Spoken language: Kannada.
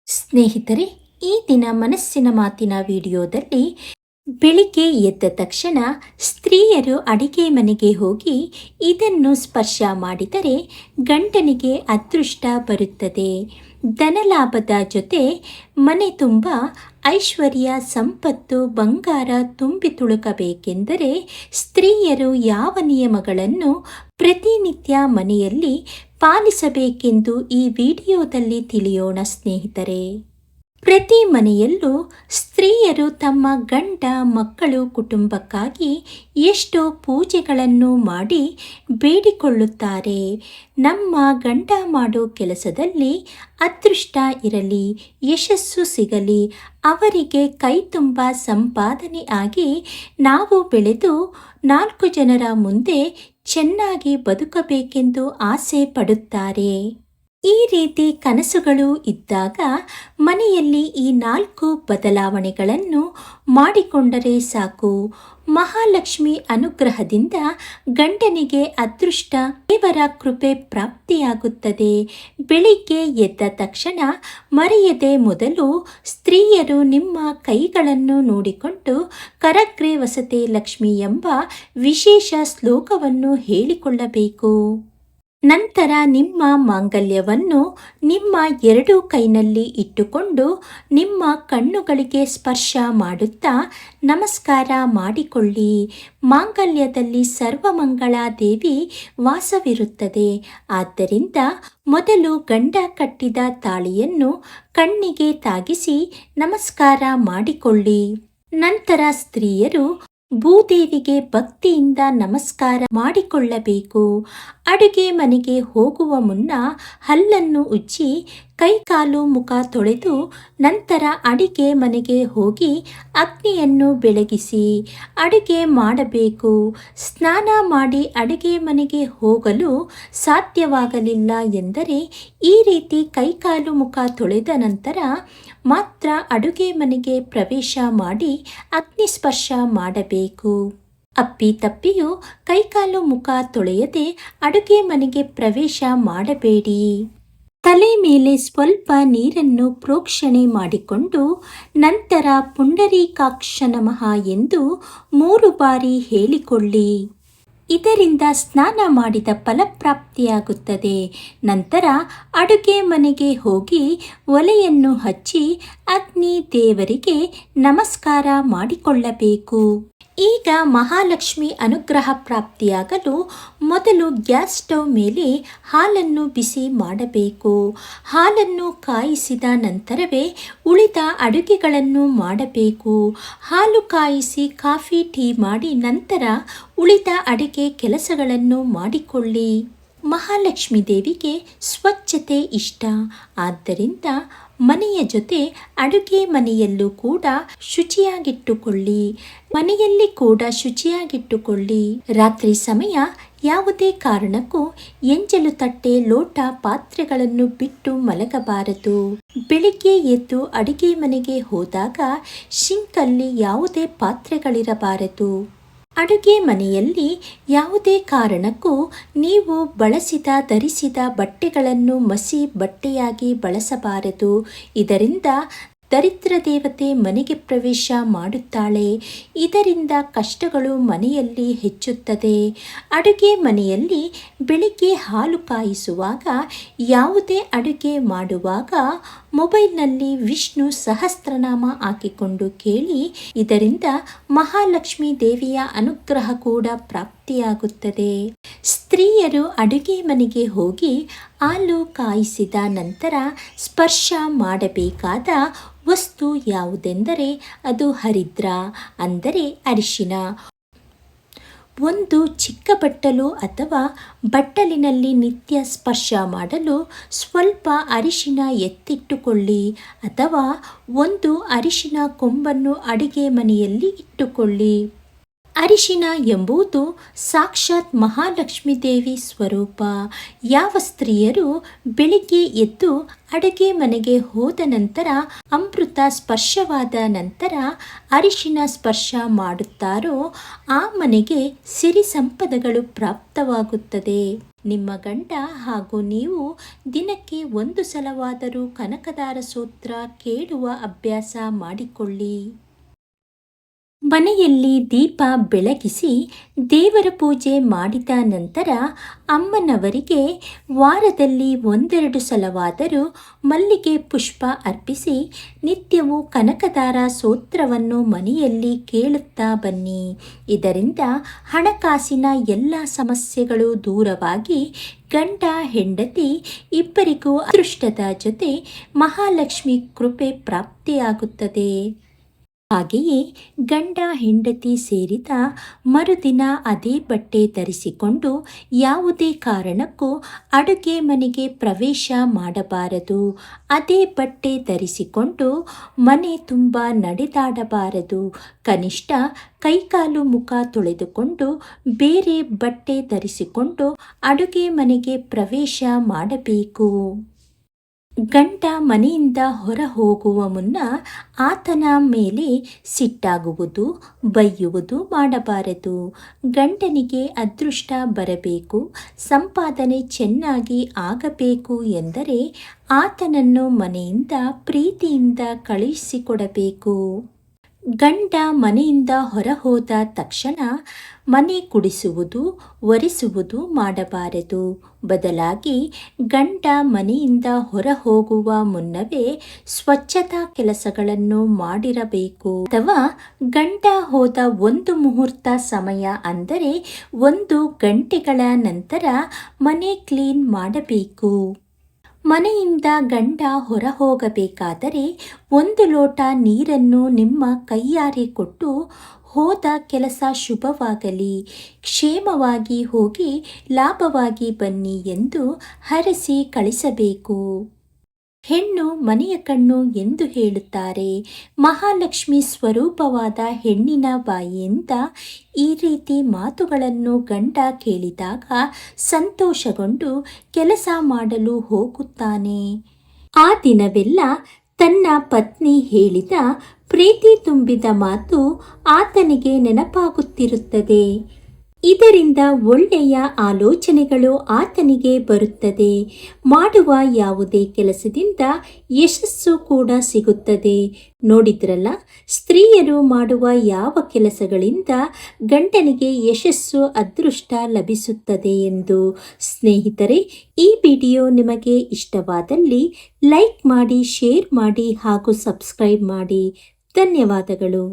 ಸ್ನೇಹಿತರೆ, ಈ ದಿನ ಮನಸ್ಸಿನ ಮಾತಿನ ವಿಡಿಯೋದಲ್ಲಿ ಬೆಳಿಗ್ಗೆ ಎದ್ದ ತಕ್ಷಣ ಸ್ತ್ರೀಯರು ಅಡಿಗೆ ಮನೆಗೆ ಹೋಗಿ ಇದನ್ನು ಸ್ಪರ್ಶ ಮಾಡಿದರೆ ಗಂಡನಿಗೆ ಅದೃಷ್ಟ ಬರುತ್ತದೆ. ಧನಲಾಭದ ಜೊತೆ ಮನೆ ತುಂಬ ಐಶ್ವರ್ಯ, ಸಂಪತ್ತು, ಬಂಗಾರ ತುಂಬಿ ತುಳುಕಬೇಕೆಂದರೆ ಸ್ತ್ರೀಯರು ಯಾವ ನಿಯಮಗಳನ್ನು ಪ್ರತಿನಿತ್ಯ ಮನೆಯಲ್ಲಿ ಪಾಲಿಸಬೇಕೆಂದು ಈ ವಿಡಿಯೋದಲ್ಲಿ ತಿಳಿಯೋಣ ಸ್ನೇಹಿತರೆ. ಪ್ರತಿ ಮನೆಯಲ್ಲೂ ಸ್ತ್ರೀಯರು ತಮ್ಮ ಗಂಡ, ಮಕ್ಕಳು, ಕುಟುಂಬಕ್ಕಾಗಿ ಎಷ್ಟೋ ಪೂಜೆಗಳನ್ನು ಮಾಡಿ ಬೇಡಿಕೊಳ್ಳುತ್ತಾರೆ. ನಮ್ಮ ಗಂಡ ಮಾಡೋ ಕೆಲಸದಲ್ಲಿ ಅದೃಷ್ಟ ಇರಲಿ, ಯಶಸ್ಸು ಸಿಗಲಿ, ಅವರಿಗೆ ಕೈ ತುಂಬ ಸಂಪಾದನೆ ಆಗಿ ನಾವು ಬೆಳೆದು 4 ಜನರ ಮುಂದೆ ಚೆನ್ನಾಗಿ ಬದುಕಬೇಕೆಂದು ಆಸೆ ಪಡುತ್ತಾರೆ. ಈ ರೀತಿ ಕನಸುಗಳು ಇದ್ದಾಗ ಮನೆಯಲ್ಲಿ ಈ 4 ಬದಲಾವಣೆಗಳನ್ನು ಮಾಡಿಕೊಂಡರೆ ಸಾಕು. ಮಹಾಲಕ್ಷ್ಮಿ ಅನುಗ್ರಹದಿಂದ ಗಂಡನಿಗೆ ಅದೃಷ್ಟ, ದೇವರ ಕೃಪೆ ಪ್ರಾಪ್ತಿಯಾಗುತ್ತದೆ. ಬೆಳಿಗ್ಗೆ ಎದ್ದ ತಕ್ಷಣ ಮರೆಯದೆ ಮೊದಲು ಸ್ತ್ರೀಯರು ನಿಮ್ಮ ಕೈಗಳನ್ನು ನೋಡಿಕೊಂಡು ಕರಗ್ರೆ ವಸತೆ ಲಕ್ಷ್ಮಿ ಎಂಬ ವಿಶೇಷ ಶ್ಲೋಕವನ್ನು ಹೇಳಿಕೊಳ್ಳಬೇಕು. ನಂತರ ನಿಮ್ಮ ಮಾಂಗಲ್ಯವನ್ನು ನಿಮ್ಮ 2 ಕೈನಲ್ಲಿ ಇಟ್ಟುಕೊಂಡು ನಿಮ್ಮ ಕಣ್ಣುಗಳಿಗೆ ಸ್ಪರ್ಶ ಮಾಡುತ್ತಾ ನಮಸ್ಕಾರ ಮಾಡಿಕೊಳ್ಳಿ. ಮಾಂಗಲ್ಯದಲ್ಲಿ ಸರ್ವಮಂಗಳ ದೇವಿ ವಾಸವಿರುತ್ತದೆ. ಆದ್ದರಿಂದ ಮೊದಲು ಗಂಡ ಕಟ್ಟಿದ ತಾಳಿಯನ್ನು ಕಣ್ಣಿಗೆ ತಾಗಿಸಿ ನಮಸ್ಕಾರ ಮಾಡಿಕೊಳ್ಳಿ. ನಂತರ ಸ್ತ್ರೀಯರು ಭೂದೇವಿಗೆ ಭಕ್ತಿಯಿಂದ ನಮಸ್ಕಾರ ಮಾಡಿಕೊಳ್ಳಬೇಕು. ಅಡುಗೆ ಮನೆಗೆ ಹೋಗುವ ಮುನ್ನ ಹಲ್ಲನ್ನು ಉಜ್ಜಿ ಕೈಕಾಲು ಮುಖ ತೊಳೆದು ನಂತರ ಅಡಿಗೆ ಮನೆಗೆ ಹೋಗಿ ಅಗ್ನಿಯನ್ನು ಬೆಳಗಿಸಿ ಅಡುಗೆ ಮಾಡಬೇಕು. ಸ್ನಾನ ಮಾಡಿ ಅಡುಗೆ ಮನೆಗೆ ಹೋಗಲು ಸಾಧ್ಯವಾಗಲಿಲ್ಲ ಎಂದರೆ ಈ ರೀತಿ ಕೈಕಾಲು ಮುಖ ತೊಳೆದ ನಂತರ ಮಾತ್ರ ಅಡುಗೆ ಮನೆಗೆ ಪ್ರವೇಶ ಮಾಡಿ ಅಗ್ನಿ ಸ್ಪರ್ಶ ಮಾಡಬೇಕು. ಅಪ್ಪಿತಪ್ಪಿಯೂ ಕೈಕಾಲು ಮುಖ ತೊಳೆಯದೆ ಅಡುಗೆ ಮನೆಗೆ ಪ್ರವೇಶ ಮಾಡಬೇಡಿ. ತಲೆ ಮೇಲೆ ಸ್ವಲ್ಪ ನೀರನ್ನು ಪ್ರೋಕ್ಷಣೆ ಮಾಡಿಕೊಂಡು ನಂತರ ಪುಂಡರೀಕಾಕ್ಷ ನಮಃ ಎಂದು 3 ಬಾರಿ ಹೇಳಿಕೊಳ್ಳಿ. ಇದರಿಂದ ಸ್ನಾನ ಮಾಡಿದ ಫಲಪ್ರಾಪ್ತಿಯಾಗುತ್ತದೆ. ನಂತರ ಅಡುಗೆ ಮನೆಗೆ ಹೋಗಿ ಒಲೆಯನ್ನು ಹಚ್ಚಿ ಅಗ್ನಿ ದೇವರಿಗೆ ನಮಸ್ಕಾರ ಮಾಡಿಕೊಳ್ಳಬೇಕು. ಈಗ ಮಹಾಲಕ್ಷ್ಮಿ ಅನುಗ್ರಹ ಪ್ರಾಪ್ತಿಯಾಗಲು ಮೊದಲು ಗ್ಯಾಸ್ ಸ್ಟವ್ ಮೇಲೆ ಹಾಲನ್ನು ಬಿಸಿ ಮಾಡಬೇಕು. ಹಾಲನ್ನು ಕಾಯಿಸಿದ ನಂತರವೇ ಉಳಿದ ಅಡುಗೆಗಳನ್ನು ಮಾಡಬೇಕು. ಹಾಲು ಕಾಯಿಸಿ ಕಾಫಿ, ಟೀ ಮಾಡಿ ನಂತರ ಉಳಿದ ಅಡುಗೆ ಕೆಲಸಗಳನ್ನು ಮಾಡಿಕೊಳ್ಳಿ. ಮಹಾಲಕ್ಷ್ಮಿ ದೇವಿಗೆ ಸ್ವಚ್ಛತೆ ಇಷ್ಟ. ಆದ್ದರಿಂದ ಮನೆಯ ಜೊತೆ ಅಡುಗೆ ಮನೆಯಲ್ಲೂ ಕೂಡ ಶುಚಿಯಾಗಿಟ್ಟುಕೊಳ್ಳಿ. ಮನೆಯಲ್ಲಿ ಕೂಡ ಶುಚಿಯಾಗಿಟ್ಟುಕೊಳ್ಳಿ. ರಾತ್ರಿ ಸಮಯ ಯಾವುದೇ ಕಾರಣಕ್ಕೂ ಎಂಜಲು ತಟ್ಟೆ, ಲೋಟ, ಪಾತ್ರೆಗಳನ್ನು ಬಿಟ್ಟು ಮಲಗಬಾರದು. ಬೆಳಿಗ್ಗೆ ಎದ್ದು ಅಡುಗೆ ಮನೆಗೆ ಹೋದಾಗ ಸಿಂಕಲ್ಲಿ ಯಾವುದೇ ಪಾತ್ರೆಗಳಿರಬಾರದು. ಅಡುಗೆ ಮನೆಯಲ್ಲಿ ಯಾವುದೇ ಕಾರಣಕ್ಕೂ ನೀವು ಬಳಸಿದ, ಧರಿಸಿದ ಬಟ್ಟೆಗಳನ್ನು ಮಸಿ ಬಟ್ಟೆಯಾಗಿ ಬಳಸಬಾರದು. ಇದರಿಂದ ದರಿದ್ರ ದೇವತೆ ಮನೆಗೆ ಪ್ರವೇಶ ಮಾಡುತ್ತಾಳೆ. ಇದರಿಂದ ಕಷ್ಟಗಳು ಮನೆಯಲ್ಲಿ ಹೆಚ್ಚುತ್ತದೆ. ಅಡುಗೆ ಮನೆಯಲ್ಲಿ ಬೆಳಿಗ್ಗೆ ಹಾಲು ಕಾಯಿಸುವಾಗ, ಯಾವುದೇ ಅಡುಗೆ ಮಾಡುವಾಗ ಮೊಬೈಲ್ನಲ್ಲಿ ವಿಷ್ಣು ಸಹಸ್ರನಾಮ ಹಾಕಿಕೊಂಡು ಕೇಳಿ. ಇದರಿಂದ ಮಹಾಲಕ್ಷ್ಮಿ ದೇವಿಯ ಅನುಗ್ರಹ ಕೂಡ ಪ್ರಾಪ್ತಿಯಾಗುತ್ತದೆ. ಸ್ತ್ರೀಯರು ಅಡುಗೆ ಮನೆಗೆ ಹೋಗಿ ಹಾಲು ಕಾಯಿಸಿದ ನಂತರ ಸ್ಪರ್ಶ ಮಾಡಬೇಕಾದ ವಸ್ತು ಯಾವುದೆಂದರೆ ಅದು ಹರಿದ್ರ ಅಂದರೆ ಅರಿಶಿನ. ಒಂದು ಚಿಕ್ಕ ಬಟ್ಟಲು ಅಥವಾ ಬಟ್ಟಲಿನಲ್ಲಿ ನಿತ್ಯ ಸ್ಪರ್ಶ ಮಾಡಲು ಸ್ವಲ್ಪ ಅರಿಶಿನ ಎತ್ತಿಟ್ಟುಕೊಳ್ಳಿ ಅಥವಾ ಒಂದು ಅರಿಶಿನ ಕೊಂಬನ್ನು ಅಡುಗೆ ಮನೆಯಲ್ಲಿ ಇಟ್ಟುಕೊಳ್ಳಿ. ಅರಿಶಿನ ಎಂಬುದು ಸಾಕ್ಷಾತ್ ಮಹಾಲಕ್ಷ್ಮಿ ದೇವಿ ಸ್ವರೂಪ. ಯಾವ ಸ್ತ್ರೀಯರು ಬೆಳಿಗ್ಗೆ ಎದ್ದು ಅಡುಗೆ ಮನೆಗೆ ಹೋದ ನಂತರ ಅಮೃತ ಸ್ಪರ್ಶವಾದ ನಂತರ ಅರಿಶಿನ ಸ್ಪರ್ಶ ಮಾಡುತ್ತಾರೋ ಆ ಮನೆಗೆ ಸಿರಿ ಸಂಪದಗಳು ಪ್ರಾಪ್ತವಾಗುತ್ತದೆ. ನಿಮ್ಮ ಗಂಡ ಹಾಗೂ ನೀವು ದಿನಕ್ಕೆ 1 ಸಲವಾದರೂ ಕನಕದಾರ ಸ್ತೋತ್ರ ಕೇಳುವ ಅಭ್ಯಾಸ ಮಾಡಿಕೊಳ್ಳಿ. ಮನೆಯಲ್ಲಿ ದೀಪ ಬೆಳಗಿಸಿ ದೇವರ ಪೂಜೆ ಮಾಡಿದ ನಂತರ ಅಮ್ಮನವರಿಗೆ ವಾರದಲ್ಲಿ 1-2 ಸಲವಾದರೂ ಮಲ್ಲಿಗೆ ಪುಷ್ಪ ಅರ್ಪಿಸಿ ನಿತ್ಯವೂ ಕನಕದಾರ ಸ್ತೋತ್ರವನ್ನು ಮನೆಯಲ್ಲಿ ಕೇಳುತ್ತಾ ಬನ್ನಿ. ಇದರಿಂದ ಹಣಕಾಸಿನ ಎಲ್ಲ ಸಮಸ್ಯೆಗಳು ದೂರವಾಗಿ ಗಂಡ ಹೆಂಡತಿ ಇಬ್ಬರಿಗೂ ಅದೃಷ್ಟದ ಜೊತೆ ಮಹಾಲಕ್ಷ್ಮಿ ಕೃಪೆ ಪ್ರಾಪ್ತಿಯಾಗುತ್ತದೆ. ಹಾಗೆಯೇ ಗಂಡ ಹೆಂಡತಿ ಸೇರಿದ ಮರುದಿನ ಅದೇ ಬಟ್ಟೆ ಧರಿಸಿಕೊಂಡು ಯಾವುದೇ ಕಾರಣಕ್ಕೂ ಅಡುಗೆ ಮನೆಗೆ ಪ್ರವೇಶ ಮಾಡಬಾರದು. ಅದೇ ಬಟ್ಟೆ ಧರಿಸಿಕೊಂಡು ಮನೆ ತುಂಬ ನಡೆದಾಡಬಾರದು. ಕನಿಷ್ಠ ಕೈಕಾಲು ಮುಖ ತೊಳೆದುಕೊಂಡು ಬೇರೆ ಬಟ್ಟೆ ಧರಿಸಿಕೊಂಡು ಅಡುಗೆ ಮನೆಗೆ ಪ್ರವೇಶ ಮಾಡಬೇಕು. ಗಂಡ ಮನೆಯಿಂದ ಹೊರ ಹೋಗುವ ಮುನ್ನ ಆತನ ಮೇಲೆ ಸಿಟ್ಟಾಗುವುದು, ಬೈಯುವುದು ಮಾಡಬಾರದು. ಗಂಡನಿಗೆ ಅದೃಷ್ಟ ಬರಬೇಕು, ಸಂಪಾದನೆ ಚೆನ್ನಾಗಿ ಆಗಬೇಕು ಎಂದರೆ ಆತನನ್ನು ಮನೆಯಿಂದ ಪ್ರೀತಿಯಿಂದ ಕಳುಹಿಸಿಕೊಡಬೇಕು. ಗಂಡ ಮನೆಯಿಂದ ಹೊರ ಹೋದ ತಕ್ಷಣ ಮನೆ ಗುಡಿಸುವುದು, ಒರೆಸುವುದು ಮಾಡಬಾರದು. ಬದಲಾಗಿ ಗಂಡ ಮನೆಯಿಂದ ಹೊರ ಹೋಗುವ ಮುನ್ನವೇ ಸ್ವಚ್ಛತಾ ಕೆಲಸಗಳನ್ನು ಮಾಡಿರಬೇಕು. ಅಥವಾ ಗಂಡ ಹೋದ 1 ಮುಹೂರ್ತ ಸಮಯ ಅಂದರೆ 1 ಗಂಟೆಗಳ ನಂತರ ಮನೆ ಕ್ಲೀನ್ ಮಾಡಬೇಕು. ಮನೆಯಿಂದ ಗಂಡ ಹೊರ ಹೋಗಬೇಕಾದರೆ 1 ಲೋಟ ನೀರನ್ನು ನಿಮ್ಮ ಕೈಯಾರೆ ಕೊಟ್ಟು ಹೋದ ಕೆಲಸ ಶುಭವಾಗಲಿ, ಕ್ಷೇಮವಾಗಿ ಹೋಗಿ ಲಾಭವಾಗಿ ಬನ್ನಿ ಎಂದು ಹರಸಿ ಕಳಿಸಬೇಕು. ಹೆಣ್ಣು ಮನೆಯ ಕಣ್ಣು ಎಂದು ಹೇಳುತ್ತಾರೆ. ಮಹಾಲಕ್ಷ್ಮಿ ಸ್ವರೂಪವಾದ ಹೆಣ್ಣಿನ ಬಾಯಿಯಿಂದ ಈ ರೀತಿ ಮಾತುಗಳನ್ನು ಗಂಡ ಕೇಳಿದಾಗ ಸಂತೋಷಗೊಂಡು ಕೆಲಸ ಮಾಡಲು ಹೋಗುತ್ತಾನೆ. ಆ ದಿನವೆಲ್ಲ ತನ್ನ ಪತ್ನಿ ಹೇಳಿದ ಪ್ರೀತಿ ತುಂಬಿದ ಮಾತು ಆತನಿಗೆ ನೆನಪಾಗುತ್ತಿರುತ್ತದೆ. ಇದರಿಂದ ಒಳ್ಳೆಯ ಆಲೋಚನೆಗಳು ಆತನಿಗೆ ಬರುತ್ತದೆ. ಮಾಡುವ ಯಾವುದೇ ಕೆಲಸದಿಂದ ಯಶಸ್ಸು ಕೂಡ ಸಿಗುತ್ತದೆ. ನೋಡಿದ್ರಲ್ಲ, ಸ್ತ್ರೀಯರು ಮಾಡುವ ಯಾವ ಕೆಲಸಗಳಿಂದ ಗಂಡನಿಗೆ ಯಶಸ್ಸು, ಅದೃಷ್ಟ ಲಭಿಸುತ್ತದೆ ಎಂದು. ಸ್ನೇಹಿತರೆ, ಈ ವಿಡಿಯೋ ನಿಮಗೆ ಇಷ್ಟವಾದಲ್ಲಿ ಲೈಕ್ ಮಾಡಿ, ಶೇರ್ ಮಾಡಿ ಹಾಗೂ ಸಬ್ಸ್ಕ್ರೈಬ್ ಮಾಡಿ. ಧನ್ಯವಾದಗಳು.